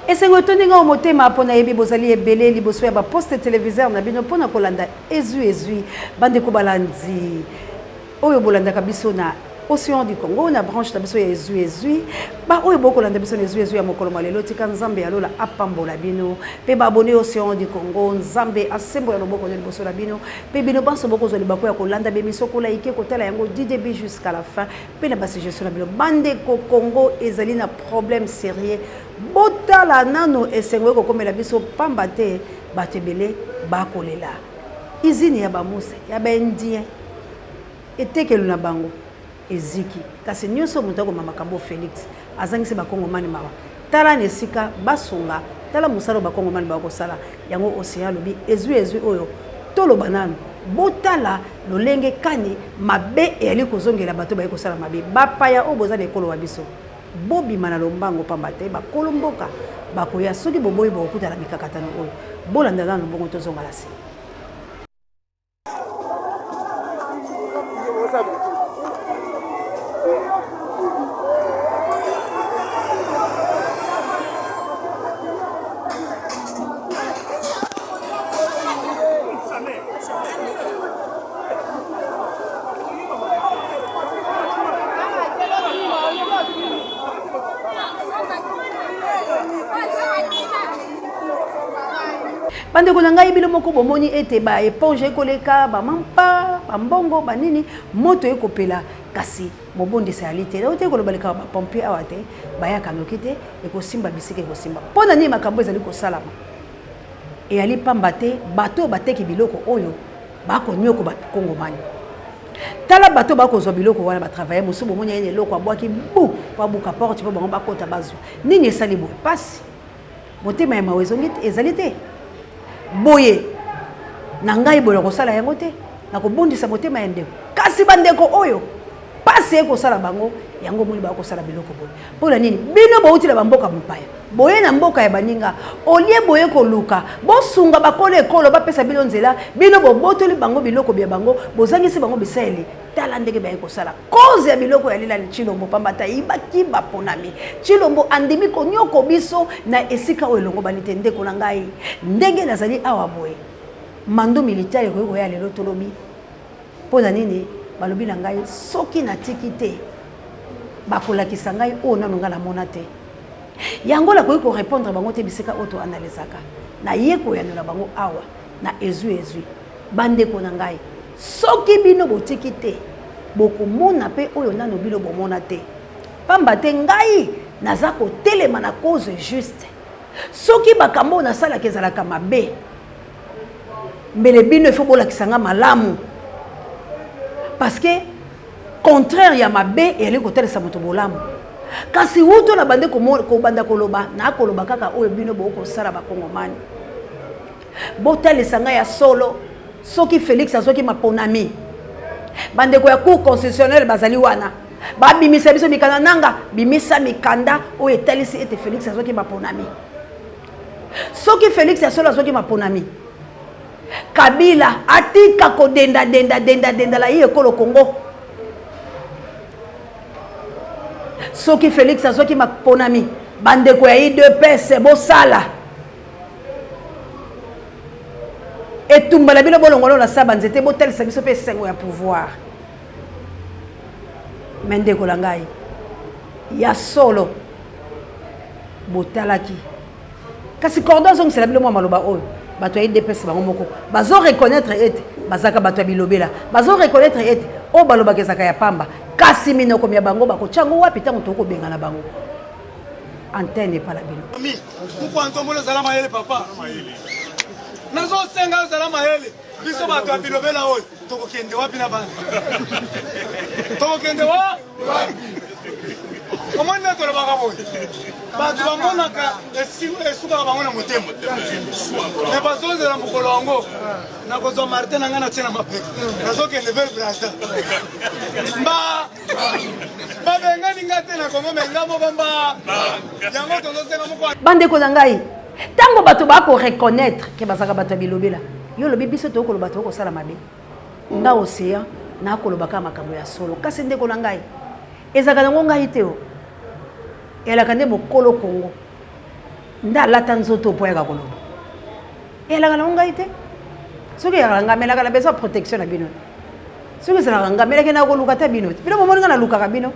esengo toninga o motema pona yebi bozali ebele liboso ya ba poste téléviseur na bino pona kolanda ezui bande ko balandi oyo bolanda kabiso na Océan du Congo na branche na biso ya ezui ba oyo bokolanda biso na ezui ya mokolo malelo tika nzambe ya lola apambola bino pe ba abonné Océan du Congo nzambe asembo ya loboko na liboso la bino pe bino banso boko zo libako ya kolanda be miso kola ike kotala yango du début jusqu'à la fin pe na basi gestion na bino bande ko Congo ezali na problème sérieux botala nano esengo ko komela biso pamba te batebele ba kolela izini ya ba musa ya ba indien etekelo na bango eziki kasi nyonso moto ko mama kambo Félix azangisi ba kongomani mawa tala nesika basonga tala musalo ba kongomani ba ko sala yango Océan lobi ezui oyo tolo banano botala lolenge kani mabe eli kozongela bato ba ko sala mabe bapaya oboza na ekolo wa biso bobi mana lombango pambate ba kolomboka ba koya soki boboyi ba okutala mikakatano oyo bolanda nano bongo tozonga la si bande ko ngai bilo moko bomoni ete ba éponge koleka ba mampa ba mbongo ba nini moto ekopela kasi mobondi saalité ote ko lobaleka ba pompier awate ba ya kanokite eko simba bisike ko simba pona ni makambo ezali ko salama e ali pambate bato bateki biloko oyo ba ko nyoko ba kongomani tala bato ba ko zo biloko wana ba travailler musu bomoni ene loko abwaki bu pa buka porte pa ba kota bazu nini esali bo passe motema ya mawezo ngite ezali te boye na ngai boye ko sala yango te na ko bondisa motema yende kasi bandeko oyo pase ko sala bango yango muli ba ko sala biloko boye pola nini bino bo utila bamboka mpaya boye na mboka ya baninga olie boye ko luka bosunga bakole ekolo bapesa bino nzela bino bo botoli bango biloko bya bango bozangisi bango biseli tala ndenge ba ko sala cause ya biloko ya lila Chilombo pambata ibaki baponami Chilombo andimi ko nyoko biso na esika oyo longo banite ndeko na ngai ndenge nazali awa boye mando militaire ko ya lelo tolobi pona nini balobi na ngai soki na tikite bakolakisa ngai o nanu ngala mona te yango la ko répondre bango te bisika auto analysaka na yeko ya na bango awa na ezui bande ko na ngai soki bino botiki te bokomona pe oyo nano bino bomona te pamba te ngai naza ko telema na cause juste soki bakambo na sala kezalaka mabe mbele bino ifo bolakisa nga malamu parce que contraire ya mabe et ali ko telesa moto bolamu kasi wuto na bande ko banda koloba na koloba kaka oyo bino boko sala ba kongomani botalesa nga ya solo soki Félix azoki maponami bande ko ya cour constitutionnelle bazali wana ba bimisa biso mikanda nanga bimisa mikanda oyo etalisi ete Félix azoki maponami soki Félix ya solo azoki maponami Kabila atika ko denda la ye ekolo Congo soki Félix azoki maponami bande ko ya IDPS bosala et tumbala bino bolongolo na saba nzete botel sa biso pe sengo ya pouvoir mende ko langai ya solo botalaki kasi cordon zong c'est la bilo maloba oyo bato ya IDPS bango moko bazo reconnaître ete bazaka bato ya bilobela bazo reconnaître ete o baloba kezaka ya pamba kasi minoko ya bango bako chango wapi tango toko benga na bango antenne pa la bilo ami pourquoi antombola salama yele papa nazo senga salama yele biso bato ya bilobela oyo toko kende wapi na bana toko kende wa comment na tolo baka boy bato bamonaka esuka bango na motema mais bazoze na mokolo yango nakozwa Martin nanga na tina mapeka nazokende vers Brazzaville babengani nga te na Congo menga moko mba yango tozosenga moko bandeko na ngai tango bato bako reconnaître ke bazaka bato ya bilobela yo lobi biso to koloba to ko sala mabe nga Océan na koloba ka makambo ya solo kasi ndeko na ngai ezaka nango ngai te o elaka nde mokolo Congo nda lata nzoto po ya koloba elanga na ngai te soki ya ngamela kala besoin protection na bino soki sala ngamela ke na ko luka ta bino bino bomoni na luka ka bino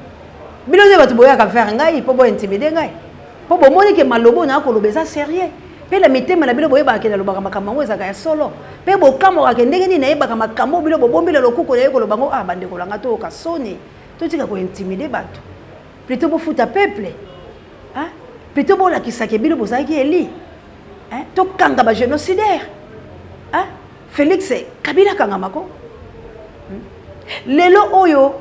bino ze batu boya ka faire ngai po bo intimider ngai po bomoni ke malobo na ko lobeza sérieux pe la mitema na bino boye ba ke na lobaka makambo ezaka ya solo pe bo kamo ka ndenge ni na yebaka makambo bino bobombela lokuko na yeko lobango ah bande ko langa to ka soni to tika ko intimider batu plutôt bo futa peuple hein plutôt bo la kisake bino bozaki eli hein to kanga ba génocidaire hein Félix Kabila kangamako lelo oyo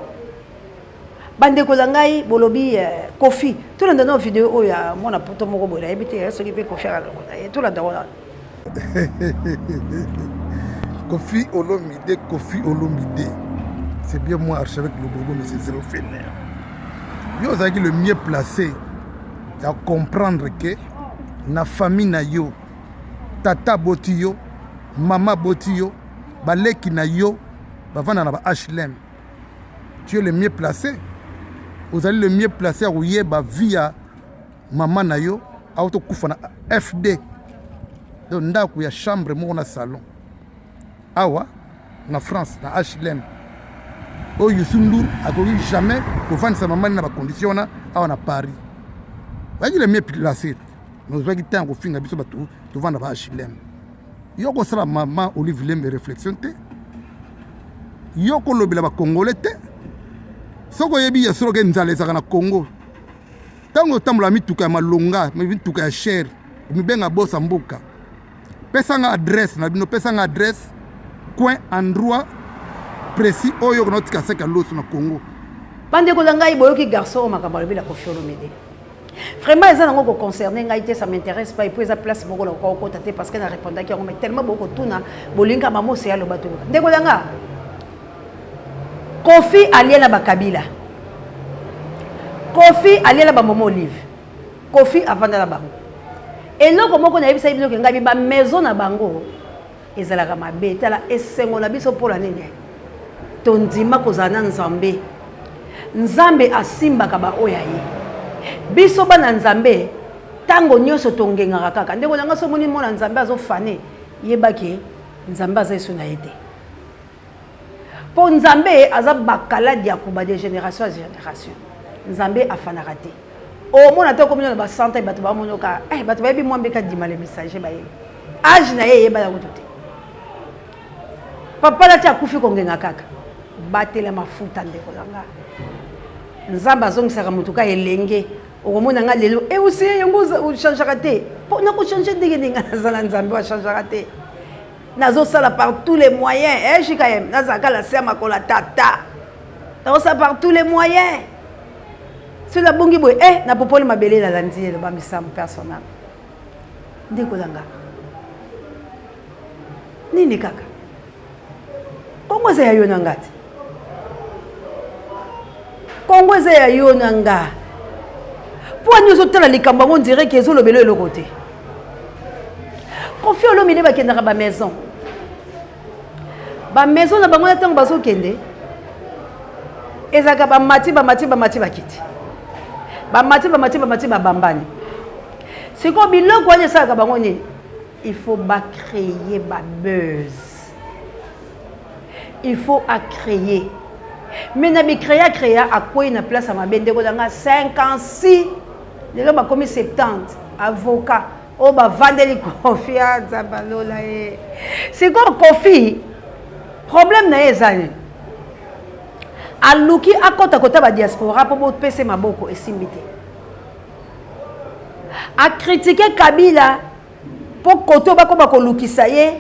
bande ko zangai bolobi Kofi tout le dans vidéo oyo ya mona poto moko bola ebité ce qui peut Kofi ala tout la dans Kofi Olomide c'est bien moi archevêque le Bobo monsieur Zéro Fener yo zaki le mieux placé à comprendre que na famille na yo tata botiyo mama botiyo baleki na yo bavana na ba HLM tu es le mieux placé vous allez le mieux placé à rouiller ba via maman na yo auto kufa na FD donc ndako ya chambre mo na salon awa na France na HLM o yusundu akoki jamais pour vendre sa maman na ba condition na awa na Paris vous le mieux placé nous va qui temps ko finga biso ba to vendre ba HLM yoko sala maman Olive Lembe réflexion te yoko lobela ba congolais te soko yebi ya soro ke nzale zaka na Congo tango tamula mituka ya malonga mituka ya cher mibenga bosa mboka pesa nga adresse na bino pesa nga adresse coin endroit précis oyo ko notika seka loso na Congo bande ko ngai boyoki garçon makambo bila ko fiolo mede vraiment ils ont encore concerné ngaité ça m'intéresse pas et puis ça place beaucoup la ko taté parce que na répondaki yango mais tellement beaucoup tuna bolinga mamo c'est alo bato ndeko danga Kofi aliena ba Kabila Kofi aliena ba Momo Olive Kofi avanda la bango et non comment on a vu ça biso ke ngabi ba maison na bango ezalaka mabe tala esengo na biso pour la nene tondima kozana nzambe nzambe asimbaka ba oyaye biso bana nzambe tango nyoso tongengaka kaka ndeko nanga so moni mona nzambe azofane yebaki nzambe azesu na yete po nzambe aza bakala dia kuba de génération à génération nzambe afana raté o mona to komino ba santa bato ba monoka bato ba bi mwambe ka dimale message ba yeba age na yeba ya kutote papa la tia kufi kongenga kaka batela mafuta ndeko nanga nzamba zongisaka mutuka elenge okomona nga lelo aussi yango changera te po na ko changer ndenge ninga nazala nzambe wa changera te nazo sala par tous les moyens jikayem nazaka la sema ko la tata nazo sala par tous les moyens c'est la bongi boy na popoli mabele la landier ba misam personnel ndeko langa nini kaka kongo za yo nangati Congo ya yo nanga pour nous autres la likambo on dirait que zo lobelo le côté Kofi Olomide ba kenda ba maison na bango na tango baso kende ezaka ba mati bakiti ba mati ba bambani c'est comme biloko wana saka bango ni il faut ba créer ba buzz il faut à créer. Mais na bi créa à quoi une place à ma bende ko danga 56 les ba commis 70 avocat o ba vandeli confiance balola e c'est quoi Kofi problème na ezali aluki akota kota ba diaspora pour bo pese maboko esimbité a critiquer Kabila pour koto ba ko ba ko lukisa ye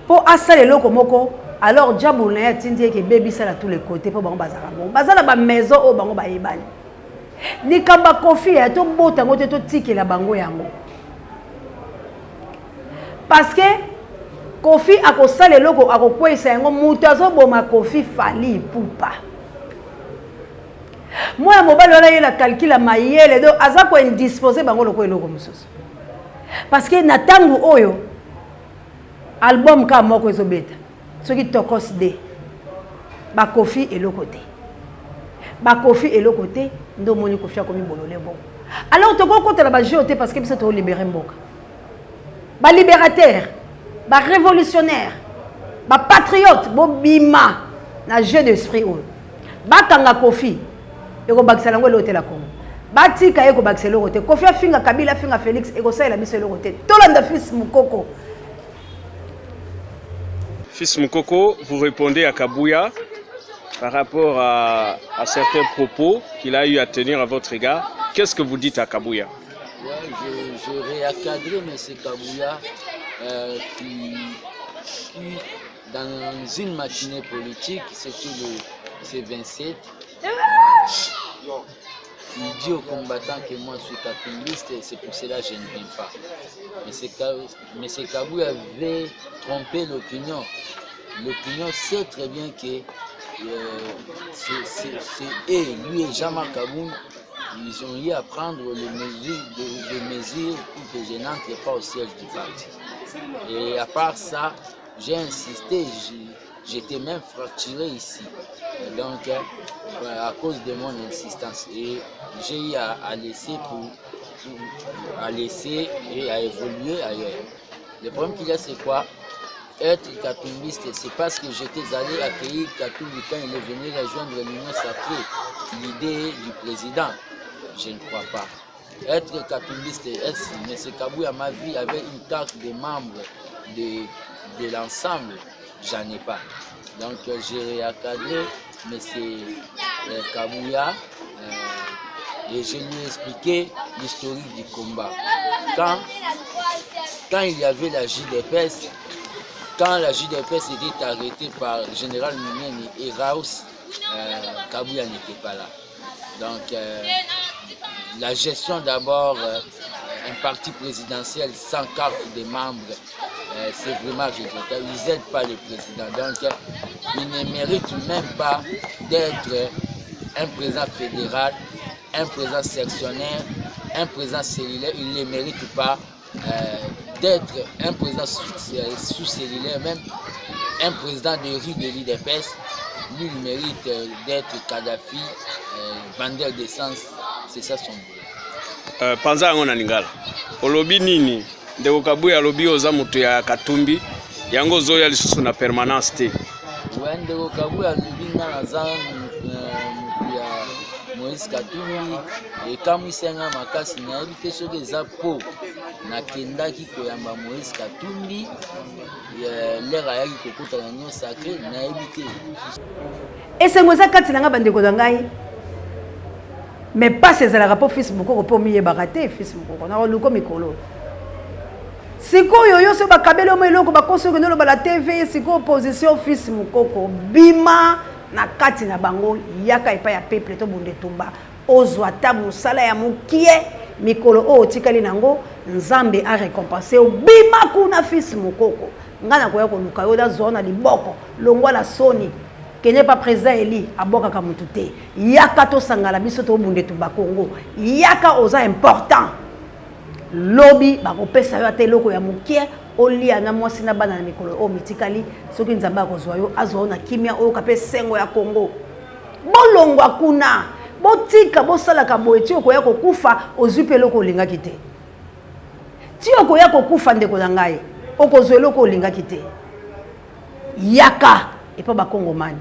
pour asale loko moko. Alors diable na tindi ke baby sala tous les côtés pour bango bazala bon bazala ba maison o bango ba yebali ni kamba Kofi ya to bota ngote to tikela bango yango parce que Kofi akosala loko akokwesa yango mutu azoboma Kofi fali pupa moi mobali wala yela calcula mayele do azako indisposé bango loko eloko mususu parce que na tangu oyo album ka moko ezobeta ce qui tokos de ba Kofi et le côté ndo moni Kofi akomi bolole bon Alors tu comprends que la géoté parce que c'est libéré mboka. Ba libérateur, ba révolutionnaire, ba patriote, bo bima na jeu d'esprit o. Ba kanga Kofi, e ko bakisala ngo l'hôtel la Congo. Ba tika e ko bakisala l'hôtel. Kofi afinga Kabila finga Félix e ko sala biso l'hôtel. Tolanda fils Mukoko. Fils Mukoko, vous répondez à Kabouya par rapport à certains propos qu'il a eu à tenir à votre égard. Qu'est-ce que vous dites à Kabouya? Je réaccadre M. Kabouya qui, dans une matinée politique, c'est 27, il dit aux combattants que moi je suis katumbiste et c'est pour cela que je ne viens pas. M. Kabouya avait trompé l'opinion. L'opinion sait très bien que c'est lui et Jean-Marc Kaboun. Ils ont eu à prendre des mesures pour que je n'entre pas au siège du parti. Et à part ça, j'ai insisté, j'étais même fracturé ici. Et donc, à cause de mon insistance. Et j'ai eu à laisser et à évoluer ailleurs. Le problème qu'il y a, c'est quoi? Être katumbiste, c'est parce que j'étais allé accueillir Katumbi quand il est venu rejoindre l'Union sacrée, l'idée du président. Je ne crois pas. Être katumbiste, M. Kabouya, ma vie, avait une carte de membre de l'ensemble, j'en ai pas. Donc j'ai réaccadré M. Kabouya et je lui ai expliqué l'historique du combat. Quand il y avait la JDPS, quand la JDPS était arrêtée par le général Mounieni et Raus, Kabouya n'était pas là. Donc la gestion d'abord, un parti présidentiel sans carte des membres, c'est vraiment regrettable. Ils n'aident pas le président. Donc ils ne méritent même pas d'être un président fédéral, un président sectionnaire, un président cellulaire. Ils ne méritent pas d'être un président sous-cellulaire, même un président de rue de l'IDPS. Lui, il mérite d'être Kadhafi, vendeur d'essence. C'est ça son boulot. Panza ngona lingala. Olobi nini? Ndeko Kabouya alobi oza mutu ya Katumbi. Yango zoya lisusu na permanence te. Ouais, Ndeko Kabouya alobi na za mutu ya Moïse Katumbi. Et quand il s'est engagé makasi na habité sur des apôts na kendaki koyamba Moïse Katumbi. L'air ayaki kokota na Union sacrée na habité. Et c'est moi ça quand il a bandeko dangai. Mais pas ces rapports fils Mukoko pour mieux barater fils Mukoko na luko mikolo. Siko yoyo so bakabelo mo eloko bakoso ke no ba la TV siko opposition fils Mukoko bima na kati na bango yaka epa ya peuple to bonde tumba ozwa tabu sala ya mukie mikolo o tikali nango nzambe a récompensé bima kuna fils Mukoko ngana ko yako luka yo da zona liboko longwa la soni que n'est pas présent Eli aboka kamutute yaka to sangala biso to bunde tumba Congo yaka oza important lobby bakopesa yo ateloko ya mukie olia na mwasi na bana na mikolo o mitikali soki nzamba kozwa yo azona kimia o kape sengo ya Congo bolongwa kuna botika bosala ka boeti okoya kokufa ozupe loko lingaki te ti okoya kokufa ndeko na ngai okozwe loko lingaki te yaka et pas Bakongomani.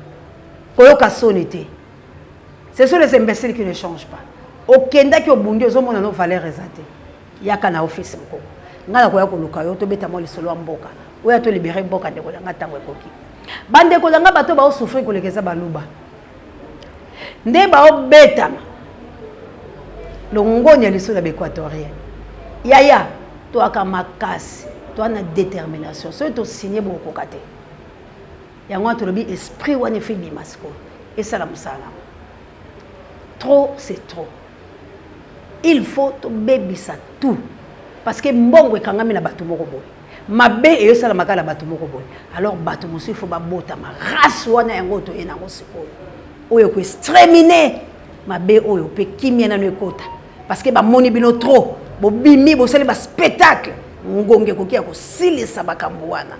Koyoka sonité. Ce sont les imbéciles qui ne changent pas. Au Kenda qui au Bundi, aux hommes, on a nos valeurs exatées. Yaka na office mko. Ngala koya koluka yo to beta mo lisolo mboka. Oya to libérer mboka ndeko nga tango ekoki. Bande ko nga bato ba o souffrir ko lekeza baluba. Nde ba o beta. Longonya lisolo équatorien. Yaya to akamakasi, to ana détermination. So to signer beaucoup kate. Yango tolobi esprit wane fi bimasko et salam salam. Trop c'est trop. Il faut to bebisa tout parce que mbongo ekangami na bato moko boy. Mabe e sala makala bato moko boy. Alors bato musu faut ba botama race wana yango to ena ngo sikoyo. Oyo ko exterminer mabe oyo pe kimia na no ekota parce que ba moni bino trop bo bimi bo sala ba spectacle ngonge kokia ko silisa bakambo wana.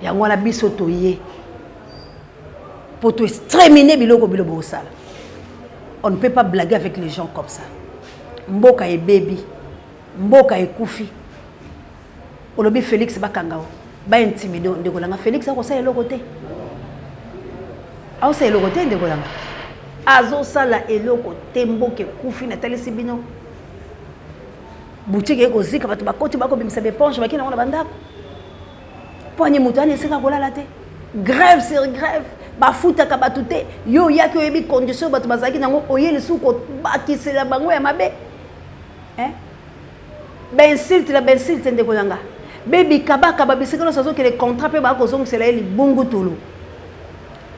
Yango la biso toye pour to exterminer biloko bilobo sala On ne peut pas blaguer avec les gens comme ça. Mboka et baby. Mboka et koufi. Olobi Félix Bakangao. Ba intimido ndekolanga Félix akosa elokote. Aosa elokote ndekolanga. Azo sala elokote mboke koufi na tali sibino. Boutique eko zika batu bakoti bako bimisa beponge bakina ngona bandako. Poanye mutane esika kolala te. Grève sur grève. Bafuta kabatute yo yaki oyebi condition batu bazaki nango oyeli suko bakisela bango ya mabe. Bensilte ndekolanga. Baby kabaka babisikalo sazo que les contrats pe ba ko zongo sela eli bungu tulu.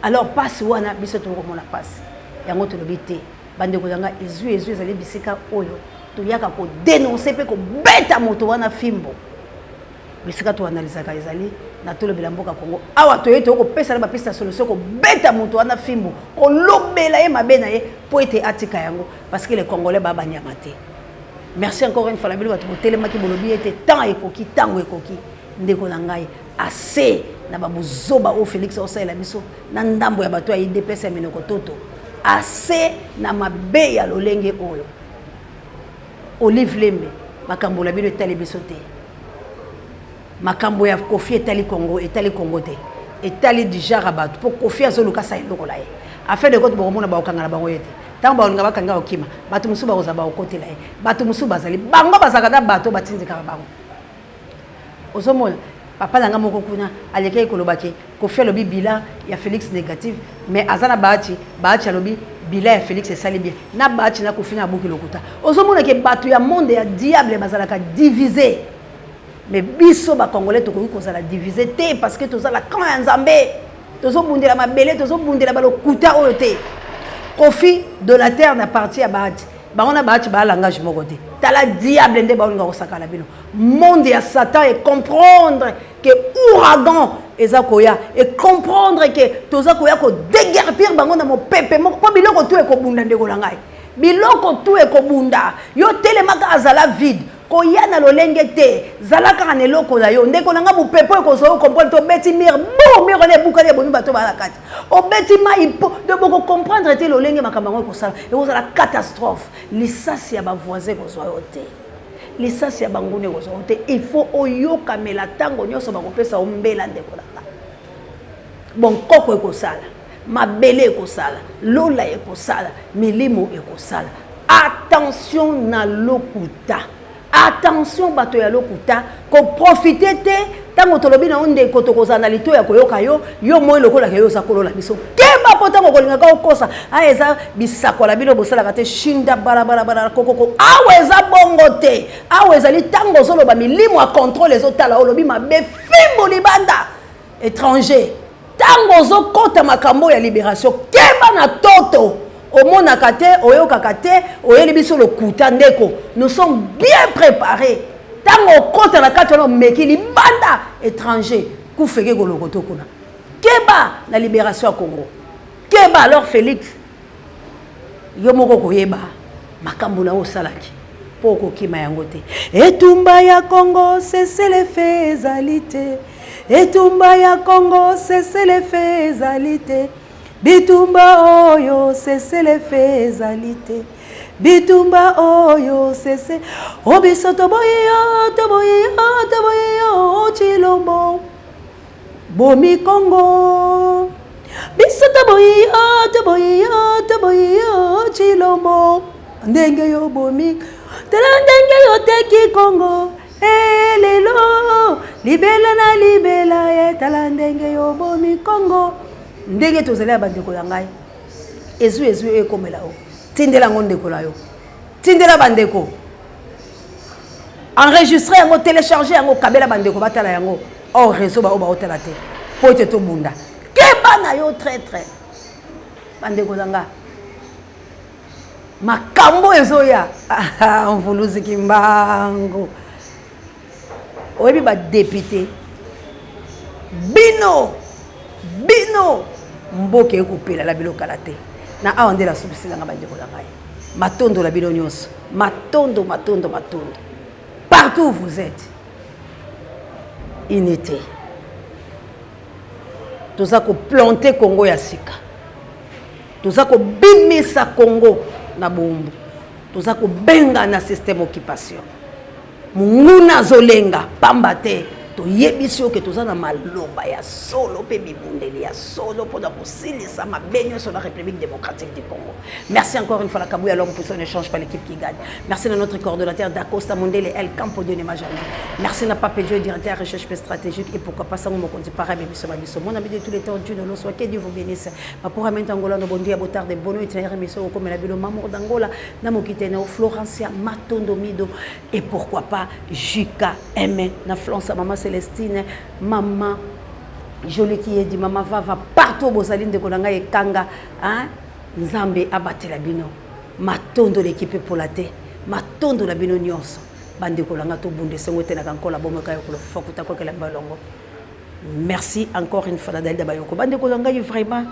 Alors passe wana biso to ko mona passe. Yango to lobité bande ko yanga ezu ezali bisika oyo to yaka ko dénoncer pe ko beta moto wana fimbo. Bisika to analyser ka ezali na to lobela mboka Congo. Awa to yeto ko pesa na ba pista solution ko beta moto wana fimbo. Ko lobela ye mabe na ye po ete atika yango parce que les Congolais ba banyamate. Merci encore une fois la belle bato telemaki bolobi était temps ekoki tango ekoki ndeko na ngai assez na babuzoba o Félix osala biso na ndambo ya bato ya IDPS ya minoko toto assez na mabe ya lolenge oyo Olive Lembe makambo la bino etali biso te makambo ya Kofi etali Congo te etali dijara bato po Kofi azoluka sa eloko la ye afin de koto bokomona ba okanga na bango yete tango baolinga bakanga okima bato musuba kozaba okotela ye bato musuba bazali bango bazakata bato batindika bango ozomona papa nanga moko kuna aleka ekolobaki Kofi alobi bilan ya Félix négatif mais azana baati alobi bilan ya Félix esali bien na baati na Kofi na buki lokuta ozomona ke bato ya monde ya diable bazalaka divisé mais biso ba congolais tokoki kozala divisé te parce que tozala quand ya nzambe tozobundela mabele tozobundela balokuta oyo te Kofi de la terre n'appartient à Bahati. On a Bahati ba langage moko te. Tala diable nde ba onga osaka la bino. Monde ya Satan et comprendre que ouragan eza koya et comprendre que toza koya ko déguerpir bango na mo pepe moko po biloko tout ekobunda ndeko la ngai. Biloko tout ekobunda. Yo telemaka azala vide. Koya na lolenge te zalaka na eloko na yo ndeko nanga bupepo ekozo comprendre to beti mir bo mir ne bukale boni bato ba la kati o beti mai po de boko comprendre te lolenge makambango ekosala ekozala catastrophe lisasi ya ba voisin kozwa yo te lisasi ya bangune kozwa yo te il faut oyoka mela tango nyoso bakopesa ombela ndeko nanga bon koko ekosala mabele ekosala lola ekosala milimo ekosala attention na lokuta. Attention bato ya lokuta ko profiter te tango tolobi na onde ko tokozana lito ya koyoka yo moi lokola yo sakolola biso keba po tango kolinga ka okosa eza bisako la bino bosala kate shinda bara kokoko aweza bongo te aweza li tango zoloba milimo a contrôle les otala olobi mabe fimbo libanda étranger tango zo kota makambo ya libération keba na toto Omona kate, oyoka kate, oyeli biso le kuta ndeko. Nous sommes bien préparés. Tango kota la kate no meki libanda étranger kufeke golokoto kuna. Keba la libération à Congo. Keba alors Félix. Yomoko koyeba makambo na osalaki. Poko kima yango te. Etumba ya Congo c'est les faits ezalité. Etumba ya Congo c'est les faits ezalité. Bitumba oyo c'est les faits ezalité. Bitumba oyo c'est obiso toboya chilombo bomi Congo biso toboya chilombo ndenge yo bomi tala ndenge yo teki Congo lelo libela tala ndenge yo bomi Congo ndenge tozela bandeko ya ngai ezu ekomela o tindela ngondeko la yo tindela bandeko enregistrer yango télécharger yango kabela bandeko batala yango or réseau ba otala te po ete to bunda keba na yo très bandeko zanga makambo ezoya mvuluzi kimbango oyebi ba député bino mboke ekopela la biloko kala te na awa nde la subisila nga bandeko na ngai matondo la bino nyonso matondo partout où vous êtes unité toza ko planter Congo ya sika toza ko bimisa Congo na bombu toza ko benga na système occupation munguna zolenga pamba te to yebisi oke toza na maloba ya solo pe bibundeli ya solo mpona kosilisa mabe sur la République démocratique du Congo. Merci encore une fois la Kabouya l'homme pour son échange par l'équipe qui gagne. Merci à notre coordonnateur d'Acosta Mondele El Campo de Nemajami. Merci à Pape Dieu, directeur recherche stratégique et pourquoi pas ça mon compte pareil biso biso. Mon ami de tous les temps Dieu de soit que Dieu vous bénisse. Pour amener Angola no bondi à botard de bono itinéraire mission comme la ville Mamour d'Angola na mokite na Florencia Matondo Mido et pourquoi pas Jika M na Florence maman Célestine, maman Jolie qui est dit maman va partout bosaline de Kolanga et Kanga, hein, Nzambe abatté la bino, matondo l'équipe pour la thé, matondo la bino nyonso, bande Kolanga to bunde sengote na kankola bomo kayo kolo fakuta ko kala balongo. Merci encore une fois Nadal Dabayoko, bande Kolanga vraiment.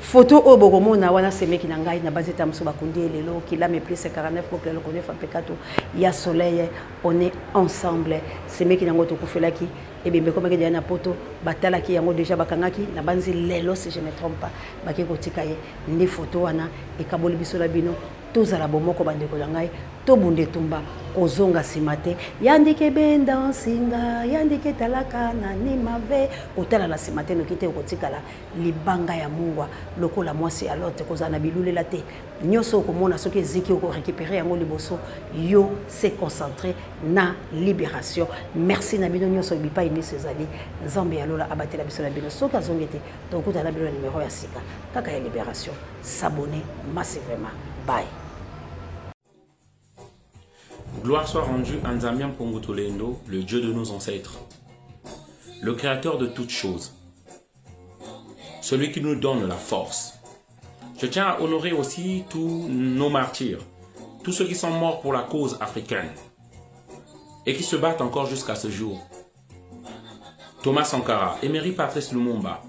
Photo au Bogomona, wana seme qui n'angaï na base tamso bakundi lelo qui l'a me plus 49 pour que le connaît fa pekato ya soleil on est ensemble seme qui n'ango to kufela ki et bien comme que na poto batala ki yango déjà bakangaki na banzi lelo si je me trompe pas baki kotika ye ni photo wana e kaboli biso la bino tozala bomoko bande ko ngai to bunde tumba kozonga simate yandike benda singa yandike talaka na ni mave otala la simate no kite kotikala libanga ya mungwa lokola mwasi alote kozana bilulela te nyoso komona soki ziki ko récupérer yango liboso yo se concentrer na libération. Merci na bino nyoso bipa imi sezali nzambe alola abatela biso na bino soka zongete donc otala bino numéro ya sika kaka ya libération. S'abonner massivement. Bye. Gloire soit rendue à Nzambian Pongotolendo, le Dieu de nos ancêtres, le Créateur de toutes choses, celui qui nous donne la force. Je tiens à honorer aussi tous nos martyrs, tous ceux qui sont morts pour la cause africaine et qui se battent encore jusqu'à ce jour. Thomas Sankara, Emery Patrice Lumumba,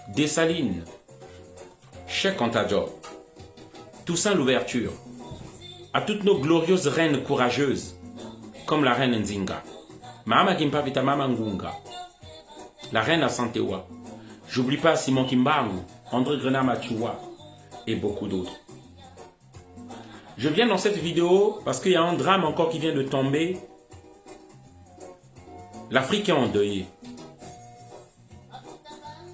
Dessalines, Cheikh Anta Diop, Toussaint Louverture, à toutes nos glorieuses reines courageuses, comme la reine Nzinga, Mama Kimpavita Mama Ngunga, la reine Asantewa, j'oublie pas Simon Kimbangu, André Grenat Machua et beaucoup d'autres. Je viens dans cette vidéo parce qu'il y a un drame encore qui vient de tomber. L'Afrique est endeuillée.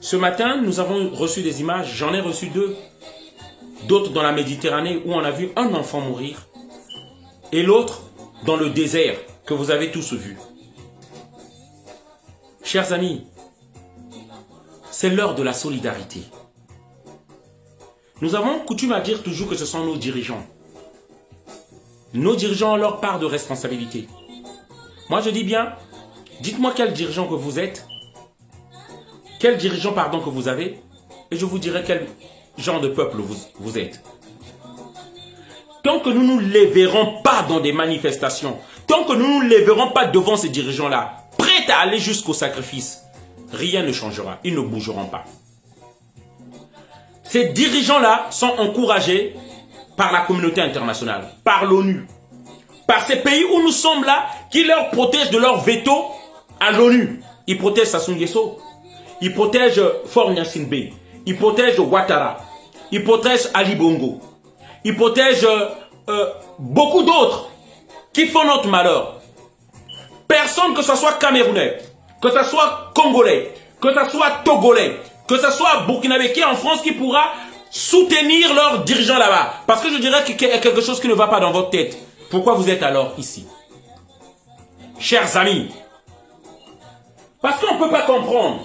Ce matin, nous avons reçu des images, j'en ai reçu deux, d'autres dans la Méditerranée où on a vu un enfant mourir et l'autre dans le désert que vous avez tous vu. Chers amis, c'est l'heure de la solidarité. Nous avons coutume à dire toujours que ce sont nos dirigeants. Nos dirigeants ont leur part de responsabilité. Moi je dis bien, dites-moi quel dirigeant que vous êtes, quel dirigeant pardon que vous avez, et je vous dirai quel genre de peuple vous êtes. Tant que nous ne nous lèverons pas dans des manifestations, tant que nous ne nous lèverons pas devant ces dirigeants-là, prêts à aller jusqu'au sacrifice, rien ne changera, ils ne bougeront pas. Ces dirigeants-là sont encouragés par la communauté internationale, par l'ONU, par ces pays où nous sommes là, qui leur protègent de leur veto à l'ONU. Ils protègent Sassou Nguesso, ils protègent Faure Gnassingbé, ils protègent Ouattara, ils protègent Ali Bongo, ils protègent beaucoup d'autres qui font notre malheur. Personne, que ce soit Camerounais, que ce soit Congolais, que ce soit Togolais, que ce soit Burkinabé qui est en France, qui pourra soutenir leurs dirigeants là-bas. Parce que je dirais qu'il y a quelque chose qui ne va pas dans votre tête. Pourquoi vous êtes alors ici? Chers amis, parce qu'on ne peut pas comprendre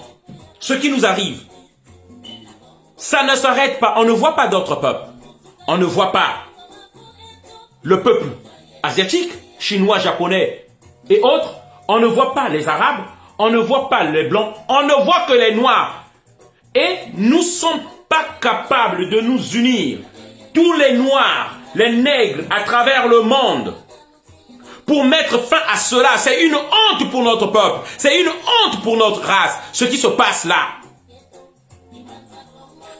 ce qui nous arrive. Ça ne s'arrête pas. On ne voit pas d'autres peuples. On ne voit pas le peuple asiatique, chinois, japonais et autres. On ne voit pas les arabes. On ne voit pas les blancs. On ne voit que les noirs. Et nous ne sommes pas capables de nous unir. Tous les noirs, les nègres à travers le monde. Pour mettre fin à cela, c'est une honte pour notre peuple. C'est une honte pour notre race. Ce qui se passe là.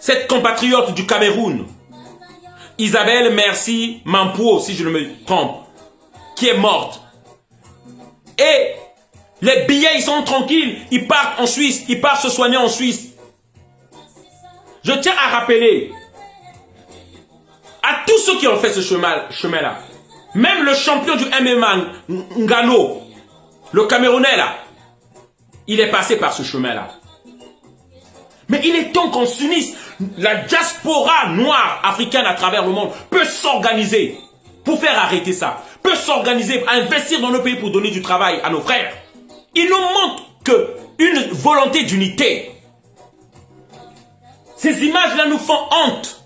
Cette compatriote du Cameroun, Isabelle Merci Mampuo, si je ne me trompe, qui est morte. Et les billets, ils sont tranquilles. Ils partent en Suisse. Ils partent se soigner en Suisse. Je tiens à rappeler à tous ceux qui ont fait ce chemin-là. Même le champion du MMA, Ngannou, le Camerounais là, il est passé par ce chemin-là. Mais il est temps qu'on s'unisse. La diaspora noire africaine à travers le monde peut s'organiser pour faire arrêter ça. Peut s'organiser, investir dans nos pays pour donner du travail à nos frères. Il nous manque qu'une volonté d'unité. Ces images-là nous font honte.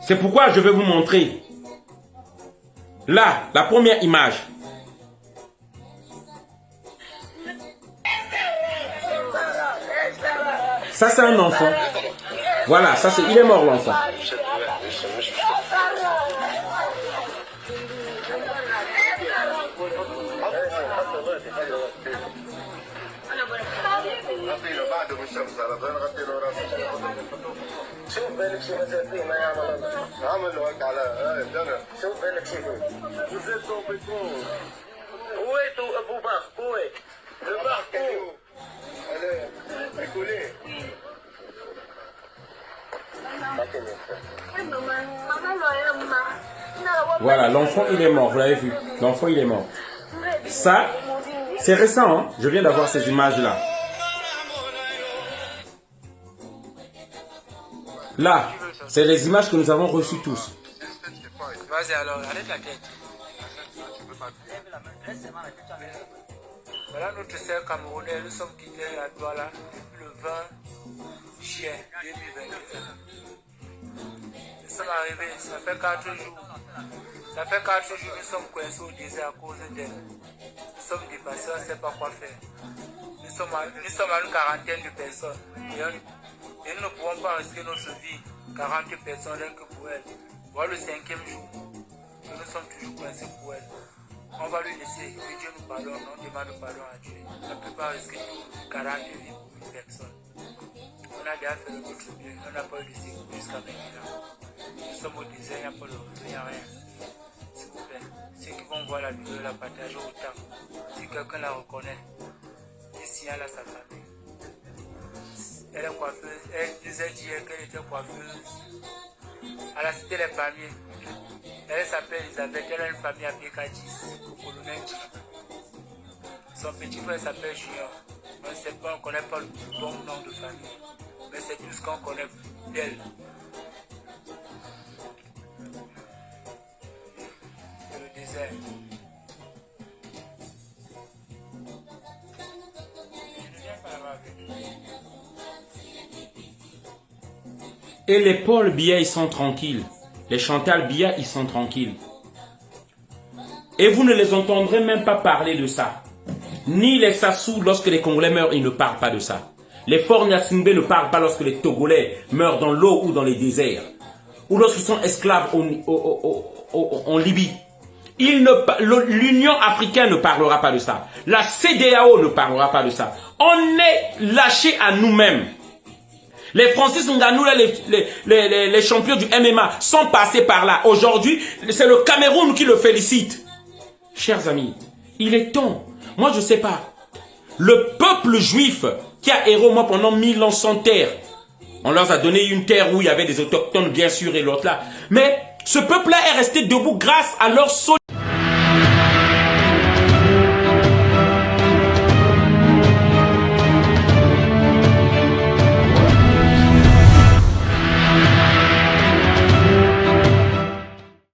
C'est pourquoi je vais vous montrer. Là, la première image. Ça, c'est un enfant. Voilà, ça, il est mort, l'enfant. Voilà, l'enfant il est mort, vous l'avez vu. L'enfant il est mort. Ça, c'est récent, hein? Je viens d'avoir ces images-là. Là, c'est les images que nous avons reçues tous. Vas-y alors, arrête la tête. Voilà notre sœur camerounaise, nous sommes quittés à Douala depuis le 20 juin 2021. Nous sommes arrivés, ça fait 4 jours. Ça fait 4 jours que nous sommes coincés au désert à cause d'elle. Nous sommes dépassés, on ne sait pas quoi faire. Nous sommes à une quarantaine de personnes. Et nous ne pouvons pas risquer notre vie, 40 personnes rien que pour elle. Voilà le 5e jour que nous sommes toujours coincés pour elle. On va lui laisser, que Dieu nous pardonne, on demande pardon à Dieu. On ne peut pas risquer 40 vies pour une personne. On a déjà fait le notre mieux, on n'a pas eu de sécurité jusqu'à maintenant. Nous sommes au désert, il n'y a pas de retour, il n'y a rien. S'il vous plaît, ceux qui vont voir la vidéo, la partager autant. Si quelqu'un la reconnaît, il signale à sa famille. Elle est coiffeuse, elle disait hier qu'elle était coiffeuse à la cité des palmiers. Elle s'appelle Elisabeth, elle a une famille appelée Kadis, au colonel G. Son petit frère s'appelle Junior. On ne sait pas, on ne connaît pas le bon nom de famille, mais c'est tout ce qu'on connaît d'elle. C'est le désert. Je ne viens pas là-bas avec lui. Et les Paul Biya, ils sont tranquilles. Les Chantal Biya, ils sont tranquilles. Et vous ne les entendrez même pas parler de ça. Ni les Sassou, lorsque les Congolais meurent, ils ne parlent pas de ça. Les Fort Nyassimbe ne parlent pas lorsque les Togolais meurent dans l'eau ou dans les déserts. Ou lorsqu'ils sont esclaves en Libye. L'Union africaine ne parlera pas de ça. La CEDEAO ne parlera pas de ça. On est lâchés à nous-mêmes. Les Francis Ngannou, les champions du MMA sont passés par là. Aujourd'hui, c'est le Cameroun qui le félicite. Chers amis, il est temps. Moi, je ne sais pas. Le peuple juif qui a erré moi pendant 1000 ans sans terre. On leur a donné une terre où il y avait des autochtones, bien sûr, et l'autre là. Mais ce peuple-là est resté debout grâce à leur solidarité.